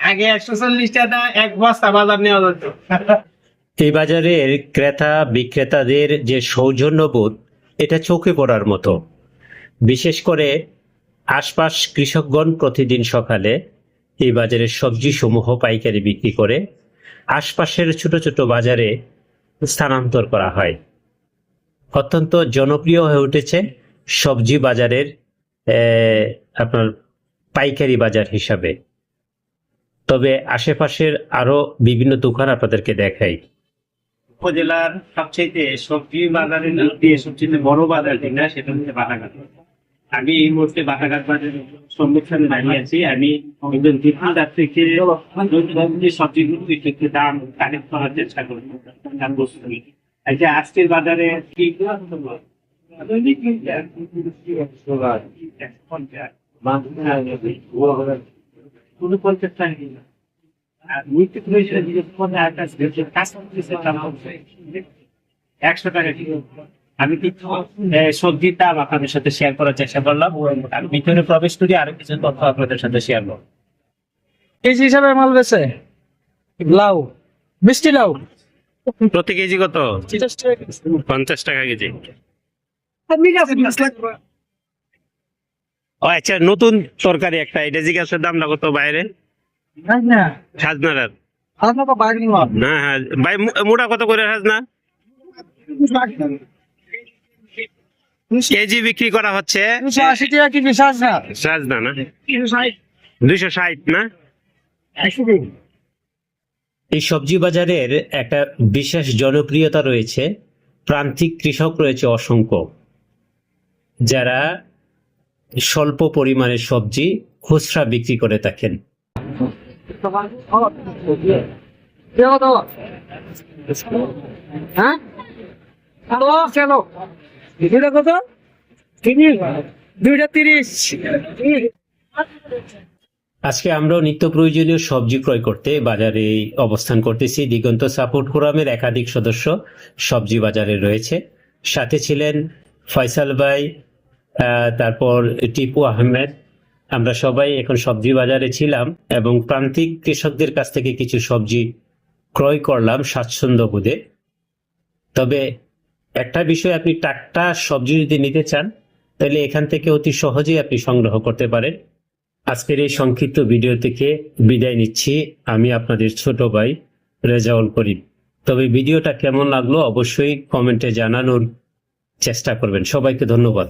আগে 140 টাকা এক বস্তা বাজার নেওয়া যেত। এই বাজারের ক্রেতা বিক্রেতাদের যে সৌজন্যবোধ, এটা চোখে পড়ার মতো। বিশেষ করে আশপাশ কৃষকগণ প্রতিদিন সকালে এই বাজারের সবজি সমূহ পাইকারি বিক্রি করে আশপাশের ছোট ছোট বাজারে স্থানান্তর করা হয়। অত্যন্ত জনপ্রিয় হয়ে উঠেছে সবজি বাজারের আপনার পাইকারি বাজার হিসাবে। তবে আশেপাশের আরো বিভিন্ন দোকান আপনাদেরকে দেখাই। উপজেলার সবচেয়ে সবজি বাজারের মধ্যে সবচেয়ে বড় বাজার যেটা সেটা হচ্ছে বাটাঘাট। আমি এই মুহূর্তে বাটাঘাট বাজারের সম্মুখীনে দাঁড়িয়ে আছি। আমি একজন দীর্ঘদার থেকে যে সবজিগুলো একটু দাম কালেক্ট করার চেষ্টা করবো। আচ্ছা, আজকের বাজারে কি আমি কিন্তু সবজির দাম আপনাদের সাথে শেয়ার করার চেষ্টা করলাম। আমি ভিতরে প্রবেশ করি, আরো কিছু তথ্য আপনাদের সাথে শেয়ার করবো। কেজি হিসাবে মাল বেছে লাউ, মিষ্টি লাউ প্রতি কেজি কত? 50 টাকা কেজি। ও আচ্ছা, নতুন তরকারি একটা, এটা জিজ্ঞাসার দামটা কত বাইরে? সাজনার না, হ্যাঁ ভাই, মোটা কত করে সাজনা? কেজি বিক্রি করা হচ্ছে 280 টাকা কেজি সাজনা। সাজনা না 260 না? এই সবজি বাজারের একটা বিশেষ জনপ্রিয়তা রয়েছে। প্রান্তিক কৃষক রয়েছে অসংখ্য, যারা স্বল্প পরিমাণের সবজি খুচরা বিক্রি করে থাকেন। আজকে আমরা নিত্য প্রয়োজনীয় সবজি ক্রয় করতে বাজারে অবস্থান করতেছি। দিগন্ত সাপোর্ট ফোরামের একাধিক সদস্য সবজি বাজারে রয়েছে। সাথে ছিলেন ফয়সাল ভাই, তারপর টিপু আহমেদ। আমরা সবাই এখন সবজি বাজারে ছিলাম এবং প্রান্তিক কৃষকদের কাছ থেকে কিছু সবজি ক্রয় করলাম স্বাচ্ছন্দ্য বোধে। তবে একটা বিষয়, আপনি টাটকা সবজি যদি নিতে চান তাহলে এখান থেকে অতি সহজেই আপনি সংগ্রহ করতে পারেন। আজকের এই সংক্ষিপ্ত ভিডিও থেকে বিদায় নিচ্ছি। আমি আপনাদের ছোট ভাই রেজাউল করিম। তবে ভিডিওটা কেমন লাগলো অবশ্যই কমেন্টে জানানোর চেষ্টা করবেন। সবাইকে ধন্যবাদ।